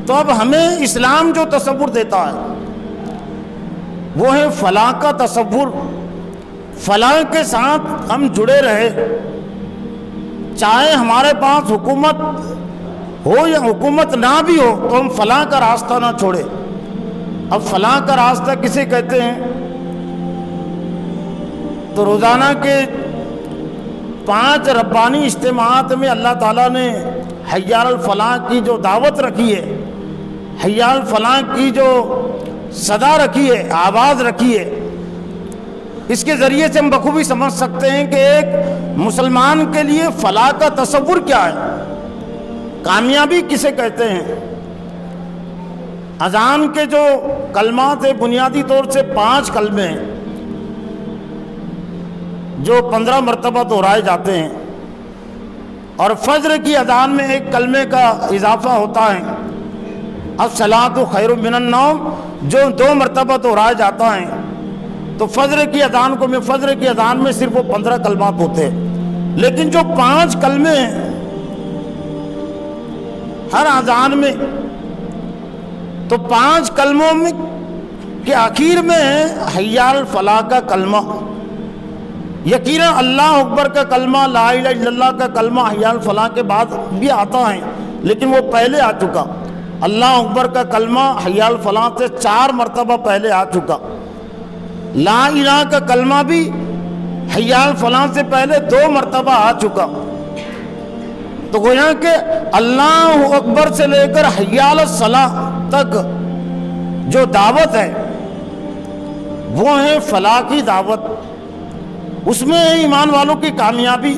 تو اب ہمیں اسلام جو تصور دیتا ہے وہ ہے فلاح کا تصور، فلاح کے ساتھ ہم جڑے رہے، چاہے ہمارے پاس حکومت ہو یا حکومت نہ بھی ہو تو ہم فلاح کا راستہ نہ چھوڑے۔ اب فلاح کا راستہ کسے کہتے ہیں؟ تو روزانہ کے 5 ربانی اجتماعات میں اللہ تعالیٰ نے حی علی الفلاح کی جو دعوت رکھی ہے، حی علی الفلاح کی جو صدا رکھی ہے، آواز رکھی ہے، اس کے ذریعے سے ہم بخوبی سمجھ سکتے ہیں کہ ایک مسلمان کے لیے فلاح کا تصور کیا ہے، کامیابی کسے کہتے ہیں۔ اذان کے جو کلمات ہیں بنیادی طور سے 5 کلمے ہیں جو 15 مرتبہ دہرائے جاتے ہیں، اور فجر کی اذان میں 1 کلمے کا اضافہ ہوتا ہے، الصلاۃ خیر من النوم، جو 2 مرتبہ دہرایا جاتا ہے۔ تو فجر کی اذان میں صرف وہ 15 کلمات ہوتے ہیں، لیکن جو 5 کلمے ہیں ہر اذان میں، تو 5 کلموں میں کے آخر میں حی علی الفلاح کا کلمہ، یقیناً اللہ اکبر کا کلمہ، لا الہ الا اللہ کا کلمہ حی علی الفلاح کے بعد بھی آتا ہے، لیکن وہ پہلے آ چکا۔ اللہ اکبر کا کلمہ حی علی الفلاح سے 4 مرتبہ پہلے آ چکا، لا الہ کا کلمہ بھی حی علی الفلاح سے پہلے 2 مرتبہ آ چکا۔ تو گویا کہ اللہ اکبر سے لے کر حی علی الصلاح تک جو دعوت ہے وہ ہے فلاح کی دعوت، اس میں ہے ایمان والوں کی کامیابی۔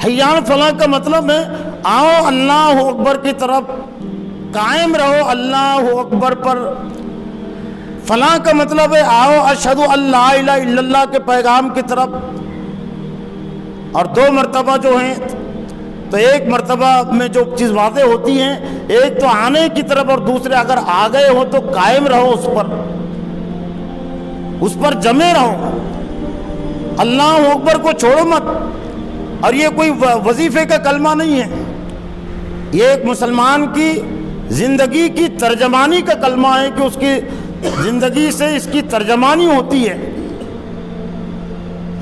حی علی الفلاح کا مطلب ہے آؤ اللہ اکبر کی طرف، قائم رہو اللہ اکبر پر۔ فلاح کا مطلب ہے آؤ اشہد ان لا الہ الا اللہ کے پیغام کی طرف۔ اور 2 مرتبہ جو ہیں، تو 1 مرتبہ میں جو چیز واضح ہوتی ہیں، ایک تو آنے کی طرف، اور دوسرے اگر آ گئے ہو تو قائم رہو اس پر جمے رہو، اللہ اکبر کو چھوڑو مت۔ اور یہ کوئی وظیفے کا کلمہ نہیں ہے، یہ ایک مسلمان کی زندگی کی ترجمانی کا کلمہ ہے کہ اس کی زندگی سے اس کی ترجمانی ہوتی ہے،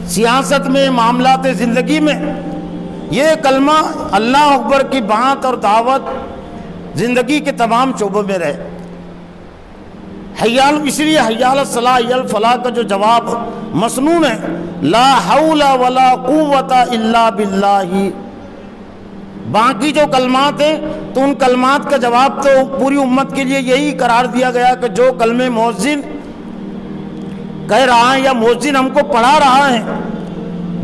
سیاست میں، معاملات زندگی میں۔ یہ کلمہ اللہ اکبر کی بات اور دعوت زندگی کے تمام شعبوں میں رہے۔ اس لیے حی علی الصلاح حی علی الفلاح کا جو جواب مسنون ہے، لا حول ولا قوت الا باللہ۔ باقی جو کلمات ہیں تو ان کلمات کا جواب تو پوری امت کے لیے یہی قرار دیا گیا کہ جو کلمے مؤذن کہہ رہا ہے یا مؤذن ہم کو پڑھا رہا ہے،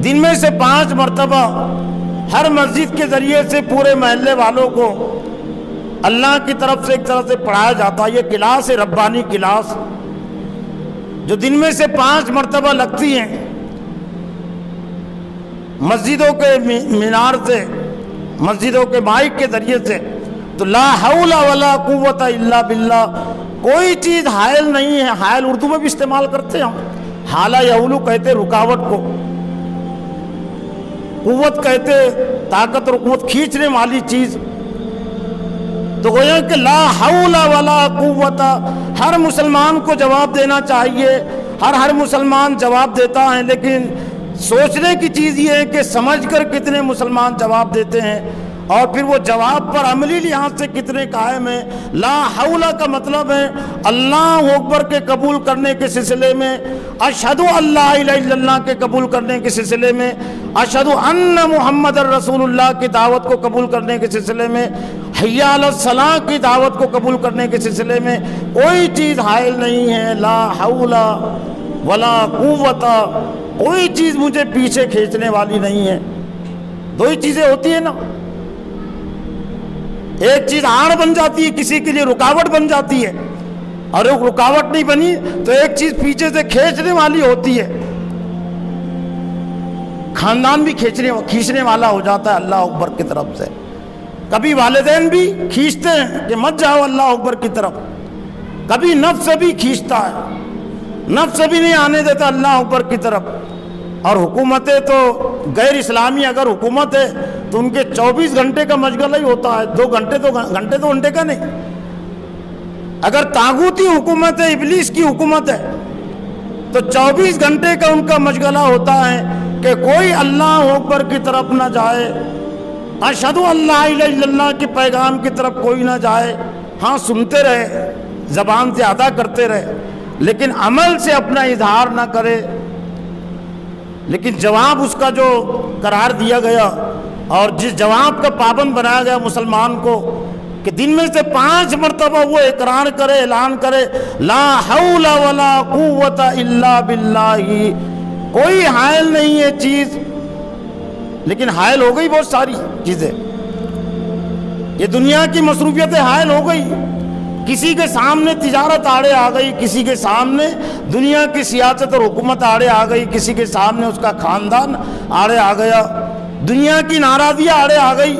دن میں سے 5 مرتبہ ہر مسجد کے ذریعے سے پورے محلے والوں کو اللہ کی طرف سے ایک طرح سے پڑھایا جاتا ہے۔ یہ کلاس ہے، ربانی کلاس، جو دن میں سے 5 مرتبہ لگتی ہیں مسجدوں کے مینار سے، مسجدوں کے مائک کے ذریعے سے۔ تو لا حول ولا قوت الا باللہ، کوئی چیز حائل نہیں ہے۔ حائل اردو میں بھی استعمال کرتے ہیں ہم، حالہ یحولو کہتے رکاوٹ کو، قوت کہتے طاقت اور قوت کھینچنے والی چیز۔ تو گویا کہ لا حول ولا قوت، ہر مسلمان کو جواب دینا چاہیے، ہر مسلمان جواب دیتا ہے، لیکن سوچنے کی چیز یہ ہے کہ سمجھ کر کتنے مسلمان جواب دیتے ہیں، اور پھر وہ جواب پر عملی لحاظ سے کتنے قائم ہیں۔ لا حول کا مطلب ہے اللہ اکبر کے قبول کرنے کے سلسلے میں، اشہد ان لا الہ الا اللہ کے قبول کرنے کے سلسلے میں، اشہد ان محمد الرسول اللہ کی دعوت کو قبول کرنے کے سلسلے میں، حی علی الصلاح کی دعوت کو قبول کرنے کے سلسلے میں کوئی چیز حائل نہیں ہے۔ لا حول ولا قوت، کوئی چیز مجھے پیچھے کھینچنے والی نہیں ہے۔ 2 ہی چیزیں ہوتی ہیں نا، ایک چیز آڑ بن جاتی ہے، کسی کے لیے رکاوٹ بن جاتی ہے، اور ایک رکاوٹ نہیں بنی تو ایک چیز پیچھے سے کھینچنے والی ہوتی ہے۔ خاندان بھی کھینچنے والا ہو جاتا ہے اللہ اکبر کی طرف سے، کبھی والدین بھی کھینچتے ہیں کہ مت جاؤ اللہ اکبر کی طرف، کبھی نفس بھی کھینچتا ہے، نفس بھی نہیں آنے دیتا اللہ اکبر کی طرف، اور حکومتیں تو غیر اسلامی اگر حکومت ہے تو ان کے 24 گھنٹے کا مشغلہ ہی ہوتا ہے، 2 گھنٹے تو گھنٹے کا نہیں۔ اگر طاغوتی حکومت ہے، ابلیس کی حکومت ہے، تو 24 گھنٹے کا ان کا مشغلہ ہوتا ہے کہ کوئی اللہ اکبر کی طرف نہ جائے، اشہدو اللہ الہ الا اللہ کے پیغام کی طرف کوئی نہ جائے۔ ہاں سنتے رہے، زبان سے ادا کرتے رہے، لیکن عمل سے اپنا اظہار نہ کرے۔ لیکن جواب اس کا جو قرار دیا گیا اور جس جواب کا پابند بنایا گیا مسلمان کو کہ دن میں سے 5 مرتبہ وہ اقرار کرے، اعلان کرے لا حول ولا قوت الا باللہ، کوئی حائل نہیں ہے چیز، لیکن حائل ہو گئی بہت ساری چیزیں، یہ دنیا کی مصروفیتیں حائل ہو گئی، کسی کے سامنے تجارت آڑے آ گئی، کسی کے سامنے دنیا کی سیاست اور حکومت آڑے آ گئی، کسی کے سامنے اس کا خاندان آڑے آ گیا، دنیا کی ناراضیاں آڑے آ گئی،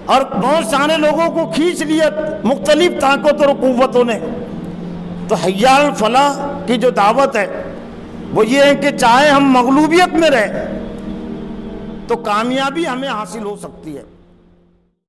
اور بہت سارے لوگوں کو کھینچ لیا مختلف طاقتوں اور قوتوں نے۔ تو حی علی الفلاح کی جو دعوت ہے وہ یہ ہے کہ چاہے ہم مغلوبیت میں رہیں تو کامیابی ہمیں حاصل ہو سکتی ہے۔